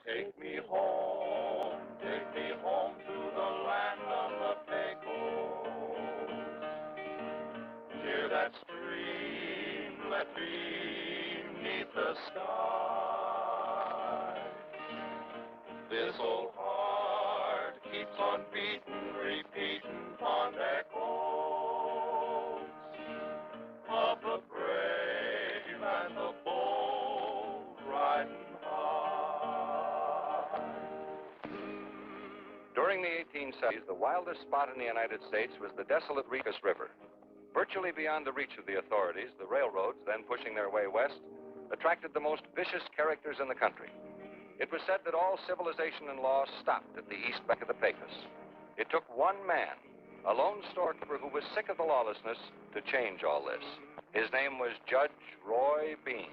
Take me home to the land of the Pecos. Near that stream, let dream neath the sky. This old heart keeps on beating, repeating fond echoes of the brave and the bold riding high. During the 1870s, the wildest spot in the United States was the desolate Pecos River. Virtually beyond the reach of the authorities, the railroads, then pushing their way west, attracted the most vicious characters in the country. It was said that all civilization and law stopped at the east bank of the Pecos. It took one man, a lone storekeeper who was sick of the lawlessness, to change all this. His name was Judge Roy Bean.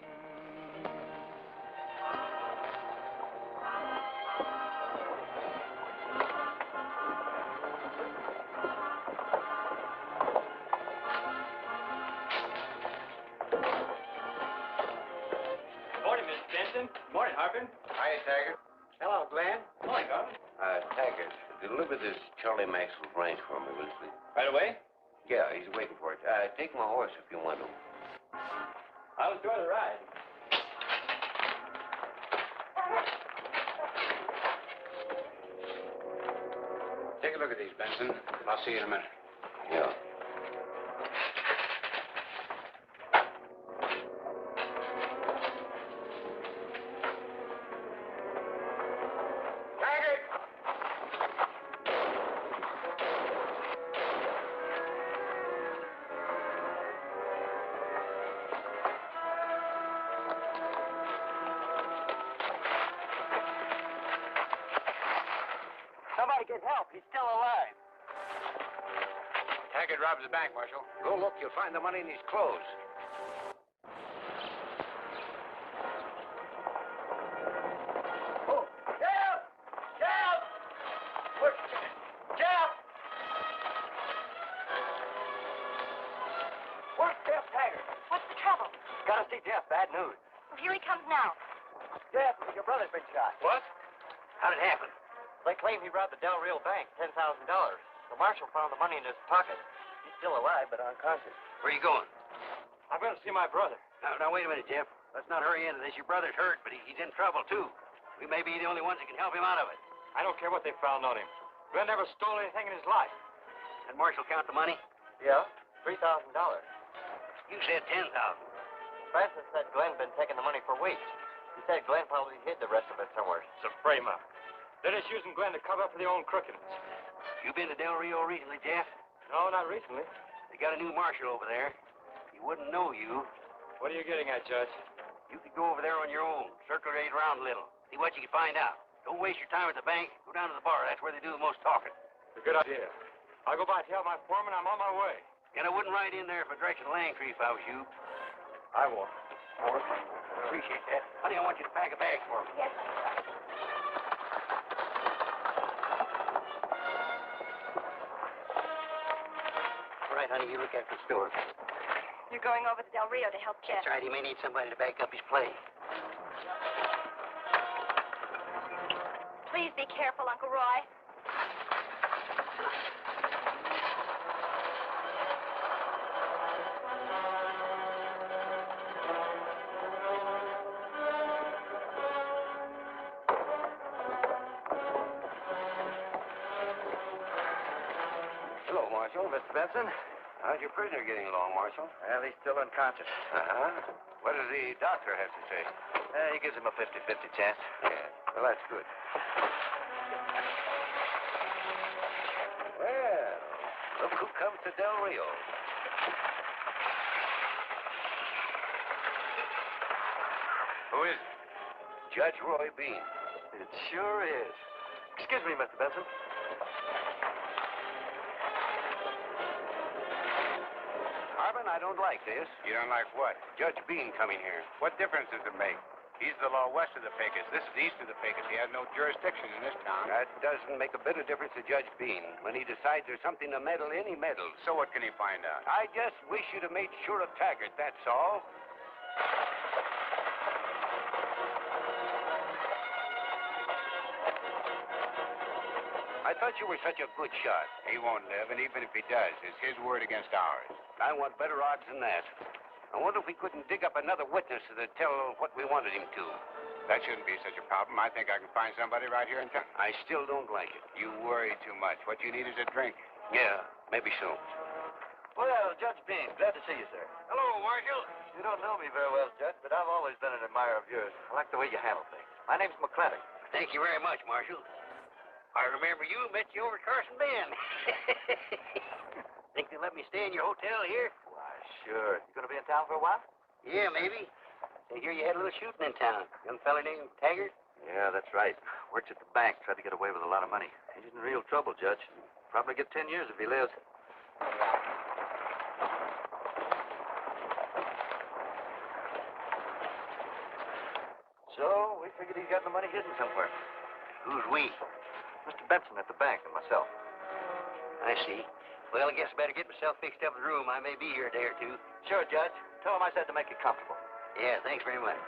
Morning, Miss Benson. Morning, Harper. Hi, Taggart. Hello, Glenn. Morning, Harper. Taggart, deliver this Charlie Maxwell's ranch for me, will you, please? Right away? Yeah, he's waiting for it. Take my horse if you want to. I'll enjoy the ride. Take a look at these, Benson. I'll see you in a minute. Yeah. Somebody get help. He's still alive. Taggart robs the bank, Marshal. Go look. You'll find the money in his clothes. Oh, Jeff! Jeff! Where's Jeff? Where's Jeff Taggart? What's the trouble? Gotta see Jeff. Bad news. Well, here he comes now. Jeff, your brother's been shot. What? How'd it happen? They claim he robbed the Del Rio Bank, $10,000. The marshal found the money in his pocket. He's still alive, but unconscious. Where are you going? I'm going to see my brother. Now, wait a minute, Jeff. Let's not hurry into this. Your brother's hurt, but he's in trouble, too. We may be the only ones that can help him out of it. I don't care what they found on him. Glenn never stole anything in his life. And Marshal count the money? Yeah? $3,000. You said 10,000. Francis said Glenn'd been taking the money for weeks. He said Glenn probably hid the rest of it somewhere. It's a frame-up. They're just using Glenn to cover up for their own crookedness. You been to Del Rio recently, Jeff? No, not recently. They got a new marshal over there. He wouldn't know you. What are you getting at, Judge? You could go over there on your own, circulate around a little, see what you can find out. Don't waste your time at the bank. Go down to the bar. That's where they do the most talking. It's a good idea. I'll go by and tell my foreman I'm on my way. And I wouldn't ride in there for direction of Langtry if I was you. I won't. Appreciate that. Honey, I want you to pack a bag for me. Yes. All right, honey, you look after the store. You're going over to Del Rio to help Jeff. That's right. He may need somebody to back up his play. Please be careful, Uncle Roy. Hello, Marshal. Mr. Benson. How's your prisoner getting along, Marshal? Well, he's still unconscious. Uh-huh. What does the doctor have to say? He gives him a 50-50 chance. Yeah. Well, that's good. Well, look who comes to Del Rio. Who is it? Judge Roy Bean. It sure is. Excuse me, Mr. Benson. Harbin, I don't like this. You don't like what? Judge Bean coming here. What difference does it make? He's the law west of the Pecos. This is east of the Pecos. He has no jurisdiction in this town. That doesn't make a bit of difference to Judge Bean. When he decides there's something to meddle in, he meddles. So what can he find out? I just wish you'd have made sure of Taggart, that's all. I thought you were such a good shot. He won't live, and even if he does, it's his word against ours. I want better odds than that. I wonder if we couldn't dig up another witness to tell what we wanted him to. That shouldn't be such a problem. I think I can find somebody right here in town. I still don't like it. You worry too much. What you need is a drink. Yeah, maybe so. Well, Judge Bean, glad to see you, sir. Hello, Marshal. You don't know me very well, Judge, but I've always been an admirer of yours. I like the way you handle things. My name's McClintock. Thank you very much, Marshal. I remember you met you over at Carson Bend. Think they'll let me stay in your hotel here? Why, sure. You going to be in town for a while? Yeah, maybe. They hear you had a little shooting in town. Young fella named Taggart? Yeah, that's right. Works at the bank. Tried to get away with a lot of money. He's in real trouble, Judge. Probably get 10 years if he lives. So, we figured he's got the money hidden somewhere. Who's we? Mr. Benson at the bank and myself. I see. Well, I guess I better get myself fixed up in the room. I may be here a day or two. Sure, Judge. Tell him I said to make it comfortable. Yeah, thanks very much.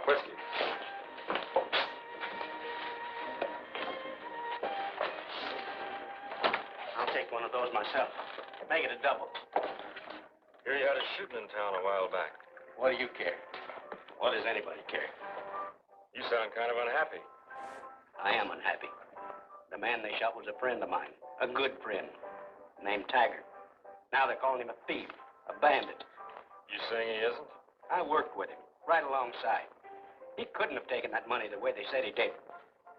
Whiskey. I'll take one of those myself. Make it a double. Here you had a shooting in town a while back. What do you care? What does anybody care? You sound kind of unhappy. I am unhappy. The man they shot was a friend of mine. A good friend. Named Taggart. Now they're calling him a thief. A bandit. You saying he isn't? I worked with him. Right alongside. He couldn't have taken that money the way they said he did.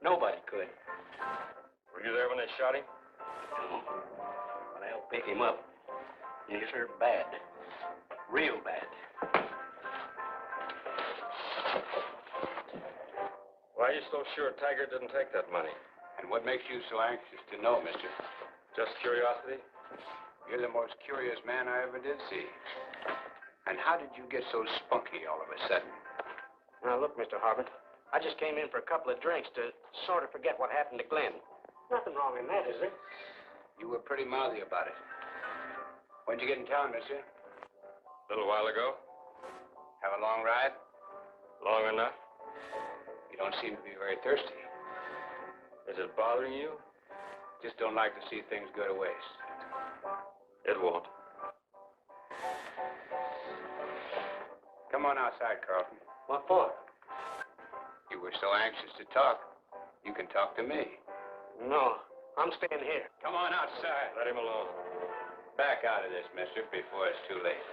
Nobody could. Were you there when they shot him? No. But I helped pick him up. He's hurt bad. Real bad. Why are you so sure Taggart didn't take that money? And what makes you so anxious to know, mister? Just curiosity? You're the most curious man I ever did see. And how did you get so spunky all of a sudden? Now, look, Mr. Harvard. I just came in for a couple of drinks to sort of forget what happened to Glenn. Nothing wrong in that, is there? You were pretty mouthy about it. When'd you get in town, mister? A little while ago. Have a long ride? Long enough. You don't seem to be very thirsty. Is it bothering you? Just don't like to see things go to waste. It won't. Come on outside, Carlton. What for? You were so anxious to talk. You can talk to me. No, I'm staying here. Come on outside. Let him alone. Back out of this, mister, before it's too late.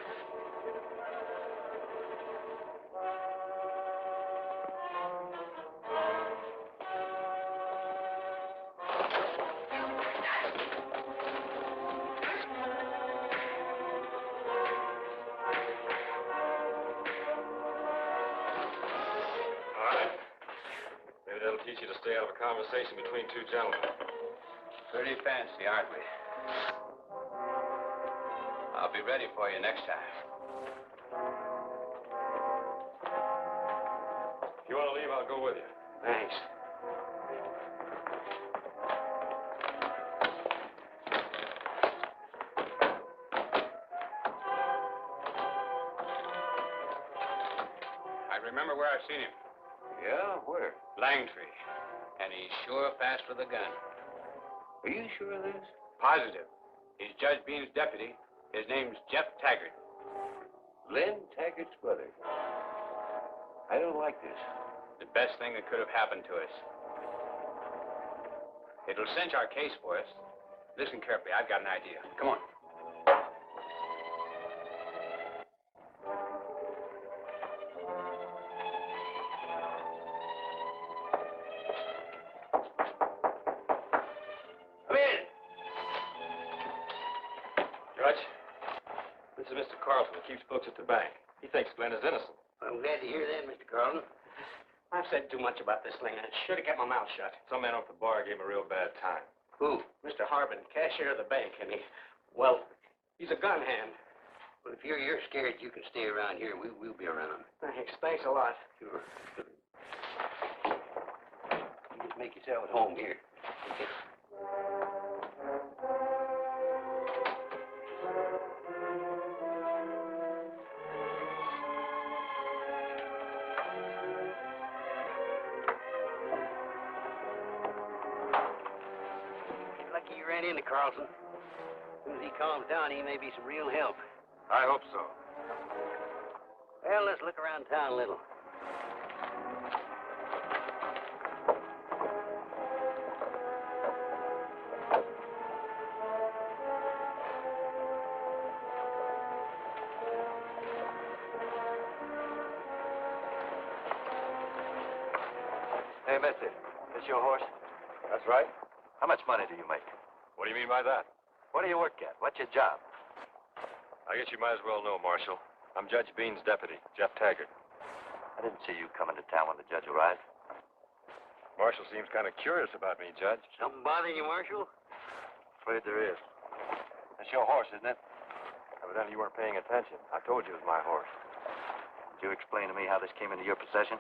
That'll teach you to stay out of a conversation between two gentlemen. Pretty fancy, aren't we? I'll be ready for you next time. If you want to leave, I'll go with you. Thanks. I remember where I've seen him. Yeah, where? Langtry. And he's sure fast with a gun. Are you sure of this? Positive. He's Judge Bean's deputy. His name's Jeff Taggart. Glenn Taggart's brother. I don't like this. The best thing that could have happened to us. It'll cinch our case for us. Listen carefully. I've got an idea. Come on. This is Mr. Carlson, who keeps books at the bank. He thinks Glenn is innocent. I'm glad to hear that, Mr. Carlton. I've said too much about this thing. I should have kept my mouth shut. Some man off the bar gave him a real bad time. Who? Mr. Harbin, cashier of the bank, and he's a gun hand. Well, if you're scared, you can stay around here. We'll be around. Thanks a lot. Sure. You just make yourself at home here. Lucky you ran into Carlson. As soon as he calms down, he may be some real help. I hope so. Well, let's look around town a little. Hey, mister, this your horse? That's right. How much money do you make? What do you mean by that? What do you work at? What's your job? I guess you might as well know, Marshal. I'm Judge Bean's deputy, Jeff Taggart. I didn't see you coming to town when the judge arrived. Marshal seems kind of curious about me, Judge. Something bothering you, Marshal? Afraid there is. That's your horse, isn't it? Evidently you weren't paying attention. I told you it was my horse. Did you explain to me how this came into your possession?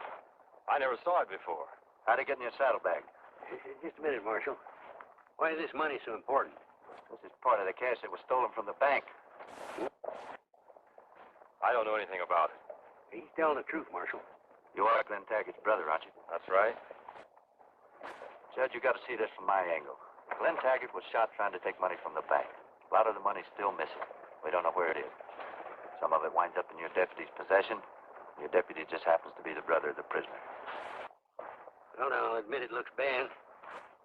I never saw it before. How'd it get in your saddlebag? Just a minute, Marshal. Why is this money so important? This is part of the cash that was stolen from the bank. I don't know anything about it. He's telling the truth, Marshal. You are Glenn Taggart's brother, aren't you? That's right. Judge, you got to see this from my angle. Glenn Taggart was shot trying to take money from the bank. A lot of the money's still missing. We don't know where it is. Some of it winds up in your deputy's possession. Your deputy just happens to be the brother of the prisoner. Well, now, I'll admit it looks bad.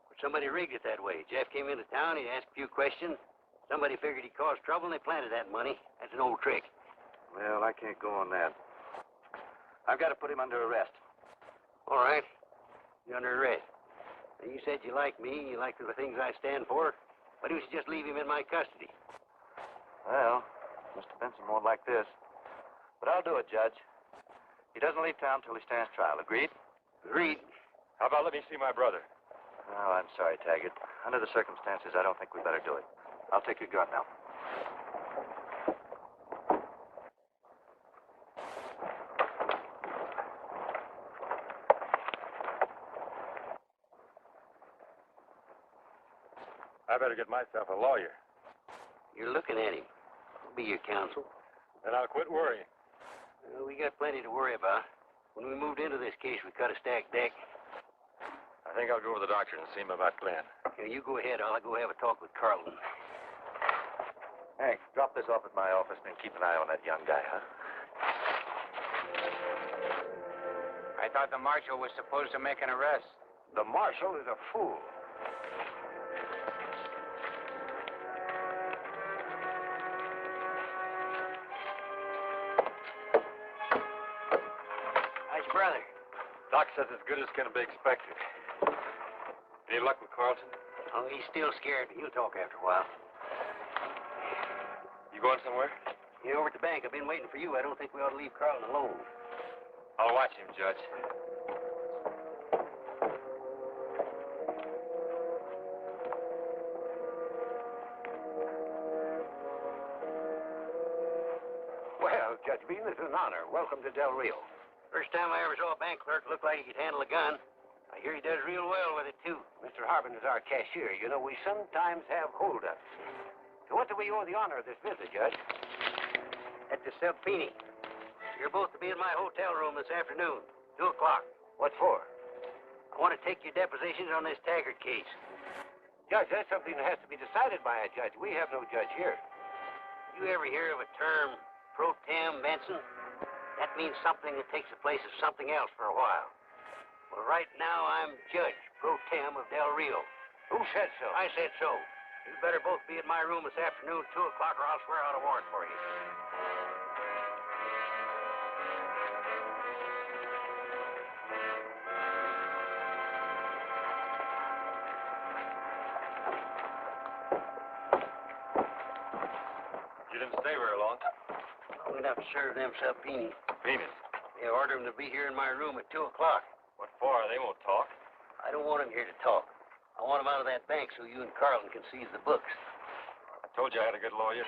But somebody rigged it that way. Jeff came into town, he asked a few questions. Somebody figured he caused trouble, and they planted that money. That's an old trick. Well, I can't go on that. I've got to put him under arrest. All right. You're under arrest. And you said you like me, you like the things I stand for. Why don't you just leave him in my custody? Well, Mr. Benson won't like this. But I'll do it, Judge. He doesn't leave town till he stands trial. Agreed? Agreed. How about let me see my brother? Oh, I'm sorry, Taggart. Under the circumstances, I don't think we better do it. I'll take your gun now. I better get myself a lawyer. You're looking at him. I'll be your counsel. Then I'll quit worrying. Well, we got plenty to worry about. When we moved into this case, we cut a stacked deck. I think I'll go over the doctor and see him about Glenn. Here, you go ahead. I'll go have a talk with Carlton. Hank, drop this off at my office and keep an eye on that young guy, huh? I thought the marshal was supposed to make an arrest. The marshal is a fool. How's your brother? Doc says as good as can be expected. Any luck with Carlton? Oh, he's still scared. He'll talk after a while. You going somewhere? Yeah, over at the bank. I've been waiting for you. I don't think we ought to leave Carlton alone. I'll watch him, Judge. Well, Judge Bean, this is an honor. Welcome to Del Rio. First time I ever saw a bank clerk look like he could handle a gun. I hear he does real well with it, too. Mr. Harbin is our cashier. You know, we sometimes have holdups. So what do we owe the honor of this visit, Judge? At the Subpini. You're both to be in my hotel room this afternoon, 2 o'clock. What for? I want to take your depositions on this Taggart case. Judge, that's something that has to be decided by a judge. We have no judge here. You ever hear of a term, pro tem, Benson? That means something that takes the place of something else for a while. Well, right now, I'm judge, pro tem of Del Rio. Who said so? I said so. You better both be in my room this afternoon, 2 o'clock, or I'll swear out a warrant for you. You didn't stay very long. Long enough to serve them Subpini. Venus. They ordered them to be here in my room at 2 o'clock. What for? They won't talk. I don't want him here to talk. I want him out of that bank so you and Carlton can seize the books. I told you I had a good lawyer.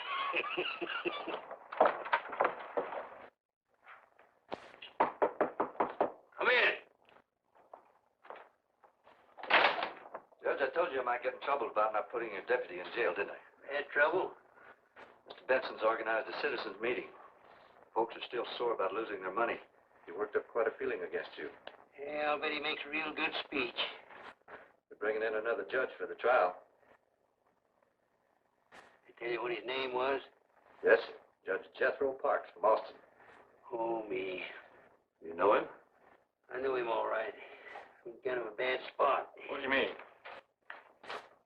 Come in. Judge, I told you I might get in trouble about not putting your deputy in jail, didn't I? Had trouble? Mr. Benson's organized a citizens' meeting. Folks are still sore about losing their money. He worked up quite a feeling against you. Yeah, I'll bet he makes a real good speech. They're bringing in another judge for the trial. Did he tell you what his name was? Yes, sir. Judge Jethro Parks from Austin. Oh, me. You know him? I knew him all right. He's kind of a bad spot. What do you mean?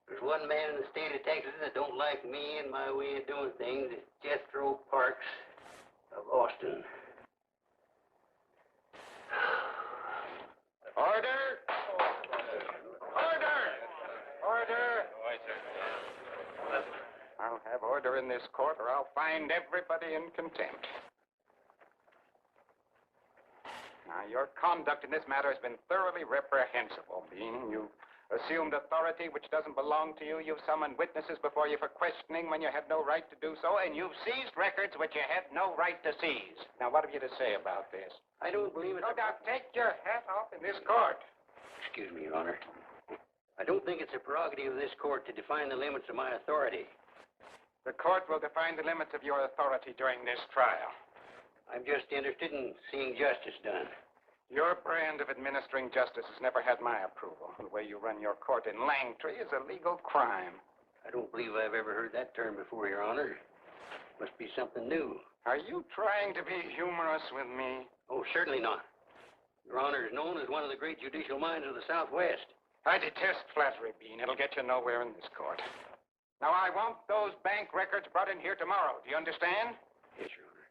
There's one man in the state of Texas that don't like me and my way of doing things. It's Jethro Parks of Austin. Order! Order! Order! I'll have order in this court, or I'll find everybody in contempt. Now, your conduct in this matter has been thoroughly reprehensible, Bean. You assumed authority which doesn't belong to you. You've summoned witnesses before you for questioning when you had no right to do so, and you've seized records which you had no right to seize. Now, what have you to say about this? I don't believe it. No doubt, take your hat off in this court. Excuse me, Your Honor. I don't think it's a prerogative of this court to define the limits of my authority. The court will define the limits of your authority during this trial. I'm just interested in seeing justice done. Your brand of administering justice has never had my approval. The way you run your court in Langtry is a legal crime. I don't believe I've ever heard that term before, Your Honor. Must be something new. Are you trying to be humorous with me? Oh, certainly not. Your Honor is known as one of the great judicial minds of the Southwest. I detest flattery, Bean. It'll get you nowhere in this court. Now, I want those bank records brought in here tomorrow. Do you understand? Yes, Your Honor.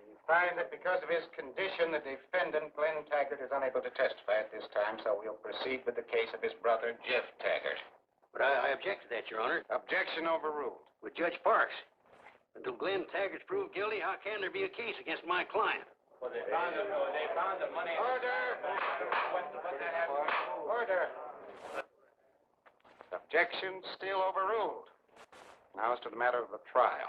We find that because of his condition, the defendant, Glenn Taggart, is unable to testify at this time, so we'll proceed with the case of his brother, Jeff Taggart. But I object to that, Your Honor. Objection overruled. With Judge Parks. Until Glenn Taggart's proved guilty, how can there be a case against my client? Well, they found the money. Order! Order! Objection still overruled. Now as to the matter of the trial.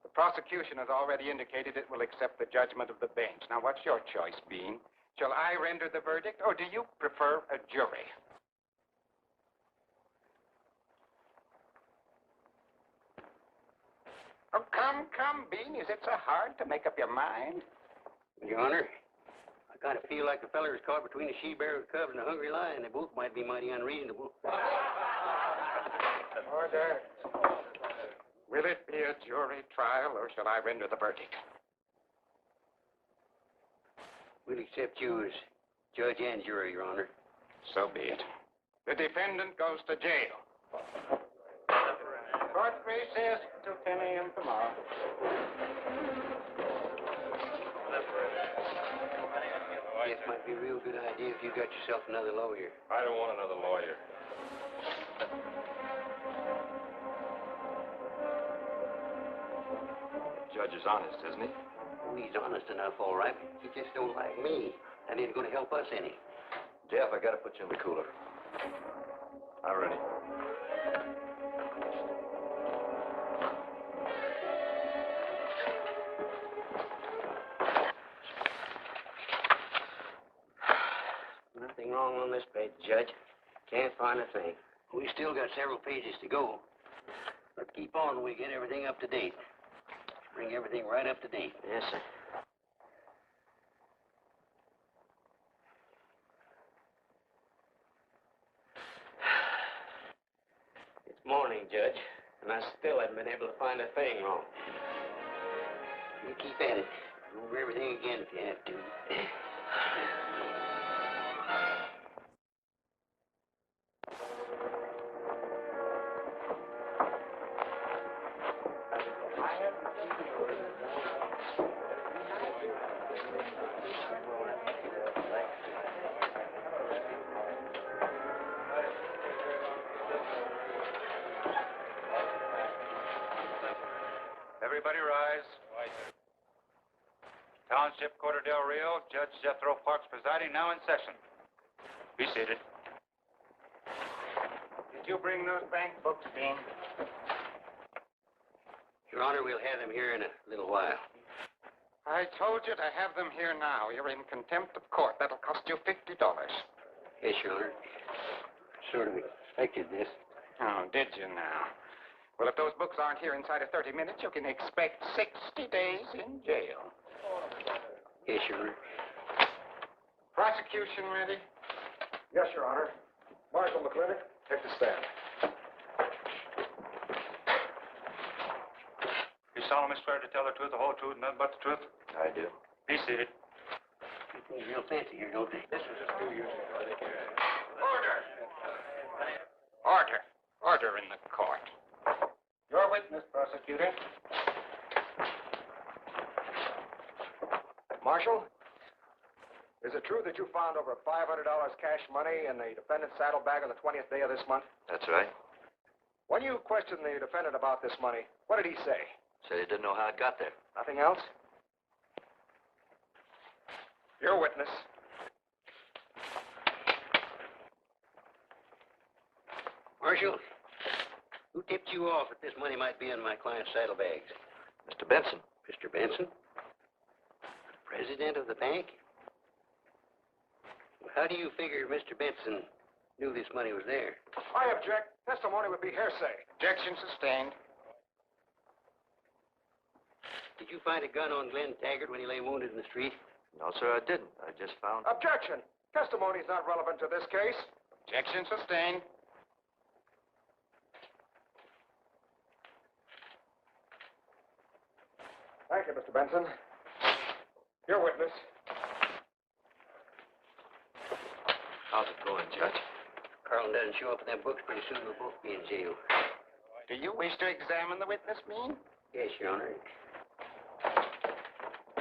The prosecution has already indicated it will accept the judgment of the bench. Now, what's your choice, Bean? Shall I render the verdict, or do you prefer a jury? Oh, come, Bean. Is it so hard to make up your mind? Your Honor, I kind of feel like the feller is caught between a she-bear with cubs and a hungry lion. They both might be mighty unreasonable. Order. Will it be a jury trial, or shall I render the verdict? We'll accept you as judge and jury, Your Honor. So be it. The defendant goes to jail. Court recess till 10 a.m. tomorrow. It might be a real good idea if you got yourself another lawyer. I don't want another lawyer. The judge is honest, isn't he? Oh, he's honest enough, all right. He just don't like me. That ain't going to help us any. Jeff, I got to put you in the cooler. I'm ready. Nothing wrong on this page, Judge. Can't find a thing. We still got several pages to go. Let's keep on when we get everything up to date. Bring everything right up to date. Yes, sir. It's morning, Judge, and I still haven't been able to find a thing wrong. You keep at it. Go over everything again if you have to. Everybody rise. Township Court of Del Rio, Judge Jethro Parks presiding, now in session. Be seated. Did you bring those bank books, Dean? Your Honor, we'll have them here in a little while. I told you to have them here now. You're in contempt of court. That'll cost you $50. Yes, Your Honor. Sort of expected this. Oh, did you now? Well, if those books aren't here inside of 30 minutes, you can expect 60 days in jail. Yes, Your Honor. Prosecution ready? Yes, Your Honor. Marshal McClintock, take the stand. You solemnly swear to tell the truth, the whole truth, and nothing but the truth? I do. Be seated. Keep things real fancy here, don't they? This was a few years ago. Order! Order. Order in the court. Your witness, prosecutor. Marshal, is it true that you found over $500 cash money in the defendant's saddlebag on the 20th day of this month? That's right. When you questioned the defendant about this money, what did he say? Said he didn't know how it got there. Nothing else? Your witness. Marshal, who tipped you off that this money might be in my client's saddlebags? Mr. Benson. Mr. Benson? President of the bank? How do you figure Mr. Benson knew this money was there? I object. Testimony would be hearsay. Objection sustained. Did you find a gun on Glenn Taggart when he lay wounded in the street? No, sir, I didn't. I just found... Objection. Testimony is not relevant to this case. Objection sustained. Thank you, Mr. Benson. Your witness. How's it going, Judge? Carlton doesn't show up in them books pretty soon. We'll both be in jail. Do you wish to examine the witness, Bean? Yes, Your Honor.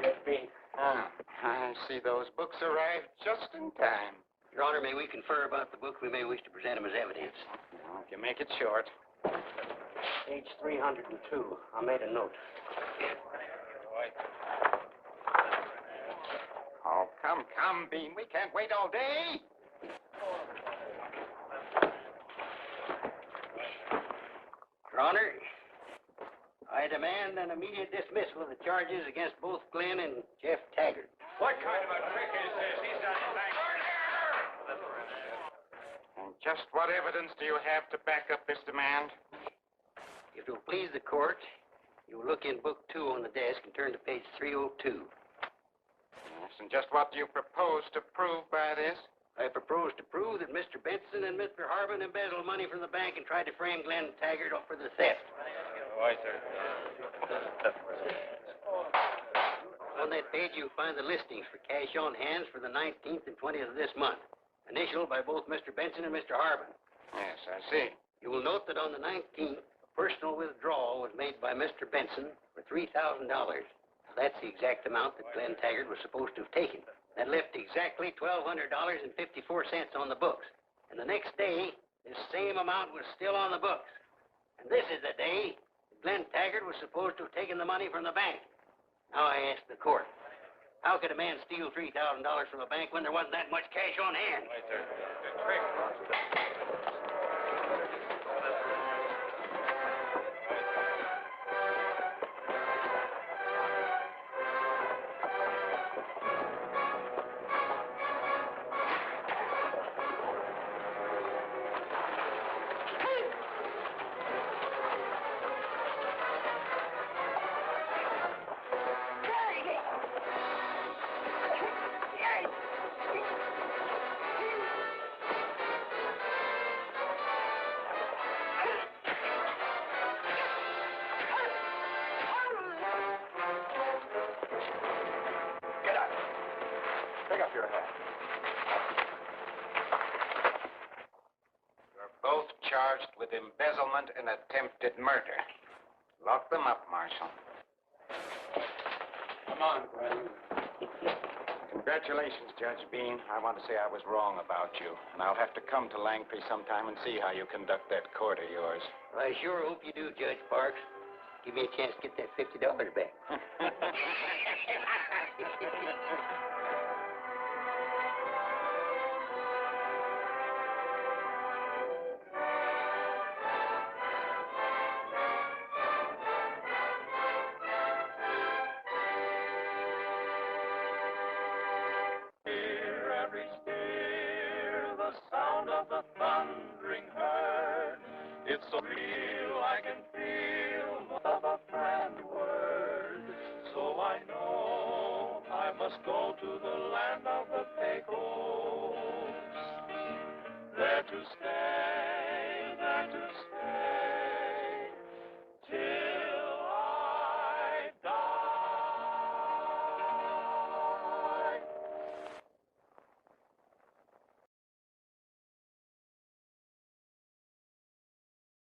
Yes, Bean. Ah, I see those books arrived just in time. Your Honor, may we confer about the book? We may wish to present them as evidence. Now, if you make it short. Page 302. I made a note. Oh, come, Bean. We can't wait all day. Your Honor, I demand an immediate dismissal of the charges against both Glenn and Jeff Taggart. What kind of a trick is this? He's not in bank. And just what evidence do you have to back up this demand? If it will please the court, you will look in book 2 on the desk and turn to page 302. Yes, and just what do you propose to prove by this? I propose to prove that Mr. Benson and Mr. Harbin embezzled money from the bank and tried to frame Glenn Taggart for the theft. Why, sir? On that page, you'll find the listings for cash on hands for the 19th and 20th of this month, initialed by both Mr. Benson and Mr. Harbin. Yes, I see. You will note that on the 19th, a personal withdrawal was made by Mr. Benson for $3,000. That's the exact amount that Glenn Taggart was supposed to have taken. That left exactly $1,200.54 on the books. And the next day, this same amount was still on the books. And this is the day that Glenn Taggart was supposed to have taken the money from the bank. Now I ask the court, how could a man steal $3,000 from a bank when there wasn't that much cash on hand? Why, sir? The trick. Take up your hat. You're both charged with embezzlement and attempted murder. Lock them up, Marshal. Come on, brother. Congratulations, Judge Bean. I want to say I was wrong about you, and I'll have to come to Langtry sometime and see how you conduct that court of yours. I sure hope you do, Judge Parks. Give me a chance to get that $50 back. must go to the land of the